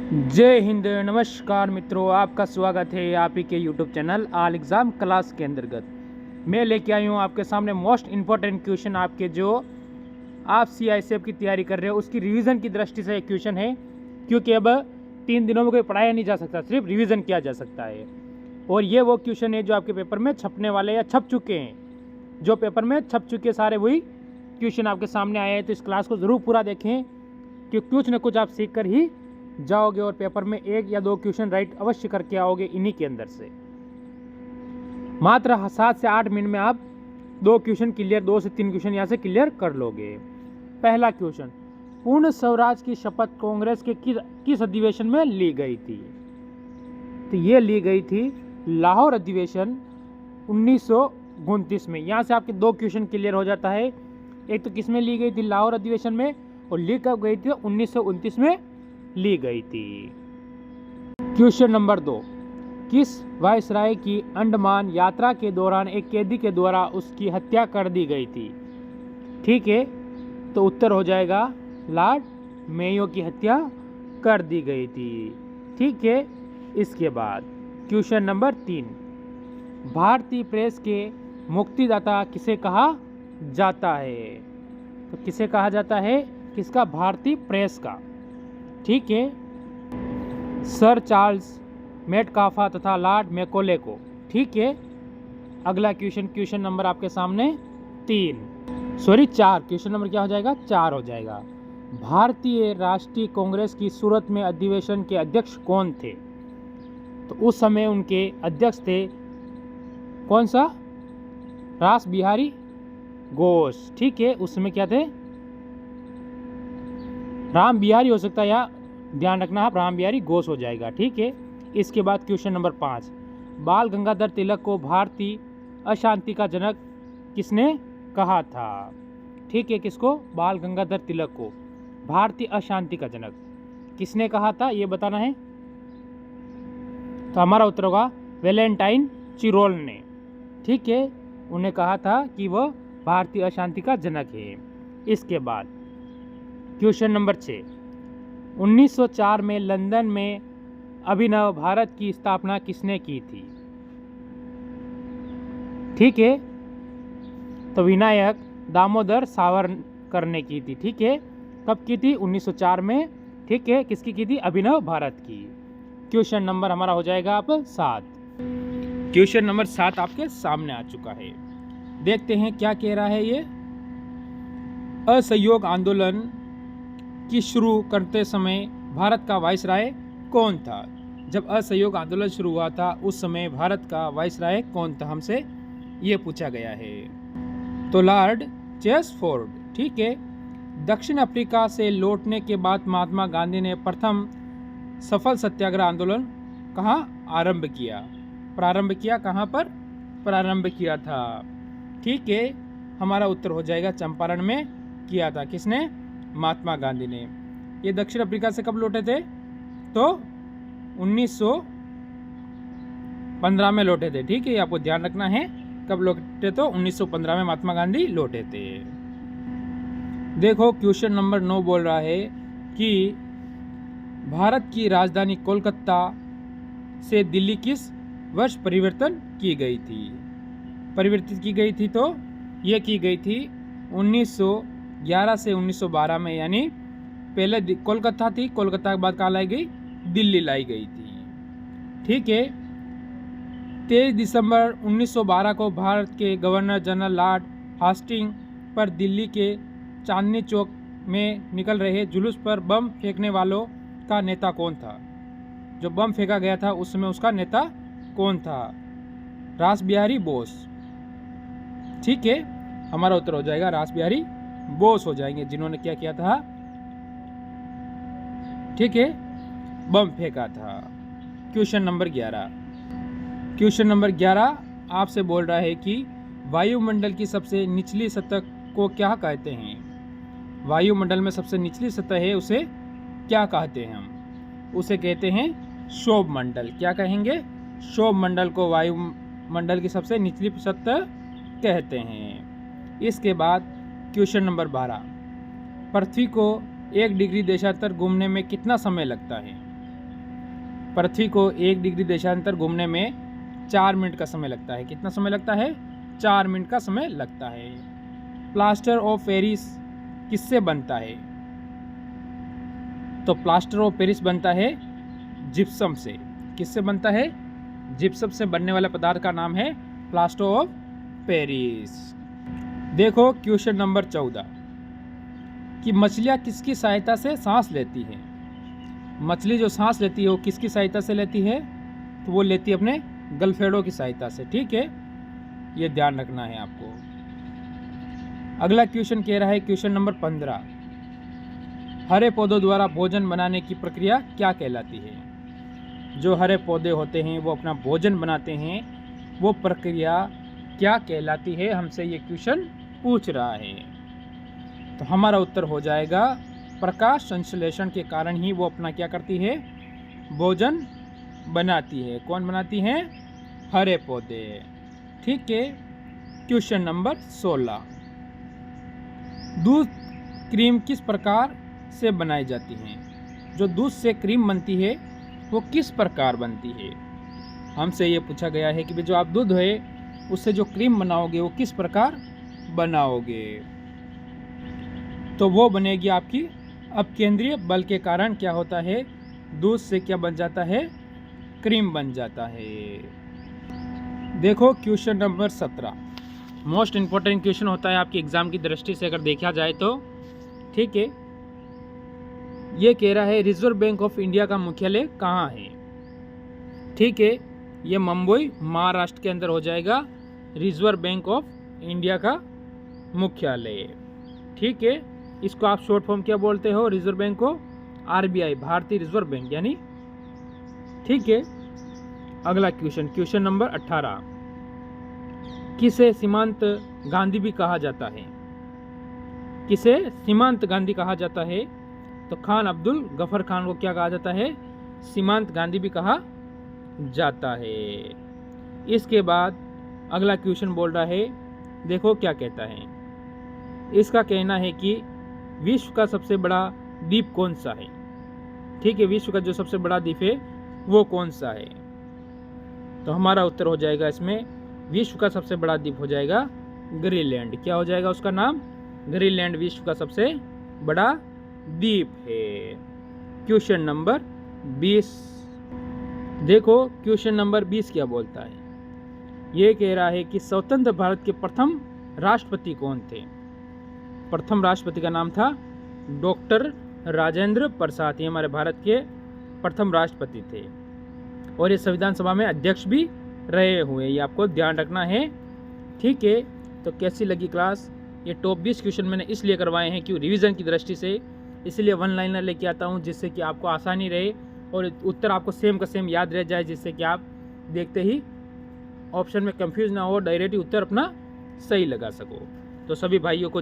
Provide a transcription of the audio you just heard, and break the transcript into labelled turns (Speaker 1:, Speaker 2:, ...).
Speaker 1: जय हिंद। नमस्कार मित्रों, आपका स्वागत है आप ही के YouTube channel all exam class के अंतर्गत। मैं लेके आई हूँ आपके सामने मोस्ट इम्पोर्टेंट क्वेश्चन, आपके जो आप CICF की तैयारी कर रहे हो उसकी रिवीजन की दृष्टि से एक क्वेश्चन है, क्योंकि अब 3 दिनों में कोई पढ़ाया नहीं जा सकता, सिर्फ रिविज़न किया जा सकता है। और ये वो क्वेश्चन है जो आपके पेपर में छपने वाले या छप चुके हैं, जो पेपर में छप चुके सारे वही क्वेश्चन आपके सामने आए हैं। तो इस क्लास को ज़रूर पूरा देखें, क्योंकि कुछ न कुछ आप सीख कर ही जाओगे और पेपर में 1 या 2 क्वेश्चन राइट अवश्य करके आओगे इन्हीं के अंदर से। मात्र 7 से 8 मिनट में आप 2 क्वेश्चन क्लियर, 2 से 3 क्वेश्चन यहाँ से क्लियर कर लोगे। पहला क्वेश्चन, पूर्ण स्वराज की शपथ कांग्रेस के किस अधिवेशन में ली गई थी? तो ये ली गई थी लाहौर अधिवेशन 1929 में। यहाँ से आपके 2 क्वेश्चन क्लियर हो जाता है। एक तो किस में ली गई थी? लाहौर अधिवेशन में। और ली कब गई थी? 1929 में ली गई थी। क्वेश्चन नंबर 2, किस वायसराय की अंडमान यात्रा के दौरान एक कैदी के द्वारा उसकी हत्या कर दी गई थी? ठीक है, तो उत्तर हो जाएगा लॉर्ड मेयो की हत्या कर दी गई थी। ठीक है, इसके बाद क्वेश्चन नंबर 3, भारतीय प्रेस के मुक्तिदाता किसे कहा जाता है? तो किसे कहा जाता है? किसका? भारतीय प्रेस का। ठीक है, सर चार्ल्स मेटकाफा तथा लॉर्ड मैकॉले को। ठीक है, अगला क्वेश्चन नंबर आपके सामने 4। क्वेश्चन नंबर क्या हो जाएगा? 4 हो जाएगा। भारतीय राष्ट्रीय कांग्रेस की सूरत में अधिवेशन के अध्यक्ष कौन थे? तो उस समय उनके अध्यक्ष थे कौन सा? रास बिहारी घोष। ठीक है, उस समय क्या थे? राम बिहारी हो सकता है, या ध्यान रखना आप राम बिहारी घोष हो जाएगा। ठीक है, इसके बाद क्वेश्चन नंबर 5, बाल गंगाधर तिलक को भारतीय अशांति का जनक किसने कहा था? ठीक है, किसको? बाल गंगाधर तिलक को भारतीय अशांति का जनक किसने कहा था, ये बताना है। तो हमारा उत्तर होगा वैलेंटाइन चिरोल ने। ठीक है, उन्हें कहा था कि वह भारतीय अशांति का जनक है। इसके बाद क्वेश्चन नंबर 6, 1904 में लंदन में अभिनव भारत की स्थापना किसने की थी? ठीक है, तो विनायक दामोदर सावरकर ने की थी। ठीक है, कब की थी? 1904 में। ठीक है, किसकी की थी? अभिनव भारत की। क्वेश्चन नंबर हमारा हो जाएगा अब 7। क्वेश्चन नंबर 7 आपके सामने आ चुका है। देखते हैं क्या कह रहा है ये। असहयोग आंदोलन की शुरू करते समय भारत का वायसराय कौन था? जब असहयोग आंदोलन शुरू हुआ था उस समय भारत का वायसराय कौन था, हमसे ये पूछा गया है। तो लॉर्ड चेम्सफोर्ड। ठीक है, दक्षिण अफ्रीका से लौटने के बाद महात्मा गांधी ने प्रथम सफल सत्याग्रह आंदोलन कहाँ प्रारंभ किया? कहाँ पर प्रारंभ किया था? ठीक है, हमारा उत्तर हो जाएगा चंपारण में किया था। किसने? महात्मा गांधी ने। ये दक्षिण अफ्रीका से कब लौटे थे? तो 1915 में लौटे थे। ठीक है, ये आपको ध्यान रखना है, कब लौटे? तो 1915 में महात्मा गांधी लौटे थे। देखो क्वेश्चन नंबर 9 बोल रहा है कि भारत की राजधानी कोलकाता से दिल्ली किस वर्ष परिवर्तित की गई थी? तो ये की गई थी 1911 से 1912 में, यानी पहले कोलकाता थी, कोलकाता के बाद कहाँ लाई गई? दिल्ली लाई गई थी। ठीक है, 23 दिसंबर 1912 को भारत के गवर्नर जनरल लॉर्ड हास्टिंग पर दिल्ली के चांदनी चौक में निकल रहे जुलूस पर बम फेंकने वालों का नेता कौन था? जो बम फेंका गया था उस समय उसका नेता कौन था? रास बिहारी बोस। ठीक है, हमारा उत्तर हो जाएगा रास बिहारी बोस हो जाएंगे, जिन्होंने क्या किया था? ठीक है, बम फेंका था। क्वेश्चन नंबर 11 आपसे बोल रहा है कि वायुमंडल की सबसे निचली सतह को क्या कहते हैं? वायुमंडल में सबसे निचली सतह है, उसे क्या कहते हैं हम? उसे कहते हैं क्षोभ मंडल। क्या कहेंगे? क्षोभ मंडल को वायुमंडल की सबसे निचली सतह कहते हैं। इसके बाद क्वेश्चन नंबर 12, पृथ्वी को 1 डिग्री देशांतर घूमने में कितना समय लगता है? पृथ्वी को 1 डिग्री देशांतर घूमने में 4 मिनट का समय लगता है। कितना समय लगता है? 4 मिनट का समय लगता है। प्लास्टर ऑफ पेरिस किससे बनता है? तो प्लास्टर ऑफ पेरिस बनता है जिप्सम से। किससे बनता है? जिप्सम से बनने वाले पदार्थ का नाम है प्लास्टर ऑफ पेरिस। देखो क्वेश्चन नंबर 14 कि मछलियाँ किसकी सहायता से सांस लेती हैं? मछली जो सांस लेती है वो किसकी सहायता से लेती है? तो वो लेती है अपने गलफेड़ों की सहायता से। ठीक है, ये ध्यान रखना है आपको। अगला क्वेश्चन कह रहा है क्वेश्चन नंबर 15, हरे पौधों द्वारा भोजन बनाने की प्रक्रिया क्या कहलाती है? जो हरे पौधे होते हैं वो अपना भोजन बनाते हैं, वो प्रक्रिया क्या कहलाती है? हमसे ये क्वेश्चन पूछ रहा है। तो हमारा उत्तर हो जाएगा प्रकाश संश्लेषण के कारण ही वो अपना क्या करती है? भोजन बनाती है। कौन बनाती है? हरे पौधे। ठीक है, क्वेश्चन नंबर 16, दूध क्रीम किस प्रकार से बनाई जाती है? जो दूध से क्रीम बनती है वो किस प्रकार बनती है? हमसे ये पूछा गया है कि जो आप दूध है उससे जो क्रीम बनाओगे वो किस प्रकार बनाओगे? तो वो बनेगी आपकी अपकेंद्रीय बल के कारण क्या होता है? दूध से क्या बन जाता है? क्रीम बन जाता है। देखो question number 17 most important question होता है आपके एग्जाम की दृष्टि से अगर देखा जाए तो। ठीक है, ये कह रहा है रिजर्व बैंक ऑफ इंडिया का मुख्यालय कहाँ है? ठीक है, ये मुंबई महाराष्ट्र के अंदर हो जाएगा रिजर्व बैंक ऑफ इंडिया का मुख्यालय। ठीक है, इसको आप शॉर्ट फॉर्म क्या बोलते हो? रिजर्व बैंक को आरबीआई, भारतीय रिजर्व बैंक यानी। ठीक है, अगला क्वेश्चन, क्वेश्चन नंबर 18, किसे सीमांत गांधी भी कहा जाता है? किसे सीमांत गांधी कहा जाता है? तो खान अब्दुल गफर खान को क्या कहा जाता है? सीमांत गांधी भी कहा जाता है। इसके बाद अगला क्वेश्चन बोल रहा है, देखो क्या कहता है। इसका कहना है कि विश्व का सबसे बड़ा द्वीप कौन सा है? ठीक है, विश्व का जो सबसे बड़ा द्वीप है वो कौन सा है? तो हमारा उत्तर हो जाएगा इसमें विश्व का सबसे बड़ा द्वीप हो जाएगा ग्रीनलैंड। क्या हो जाएगा उसका नाम? ग्रीनलैंड विश्व का सबसे बड़ा द्वीप है। क्वेश्चन नंबर 20, देखो क्वेश्चन नंबर 20 क्या बोलता है। ये कह रहा है कि स्वतंत्र भारत के प्रथम राष्ट्रपति कौन थे? प्रथम राष्ट्रपति का नाम था डॉक्टर राजेंद्र प्रसाद। ये हमारे भारत के प्रथम राष्ट्रपति थे और ये संविधान सभा में अध्यक्ष भी रहे हुए, ये आपको ध्यान रखना है। ठीक है, तो कैसी लगी क्लास? ये टॉप 20 क्वेश्चन मैंने इसलिए करवाए हैं कि रिवीजन की दृष्टि से, इसलिए वन लाइनर लेके आता हूँ जिससे कि आपको आसानी रहे और उत्तर आपको सेम का सेम याद रह जाए, जिससे कि आप देखते ही ऑप्शन में कंफ्यूज ना हो, डायरेक्ट उत्तर अपना सही लगा सको। तो सभी भाइयों को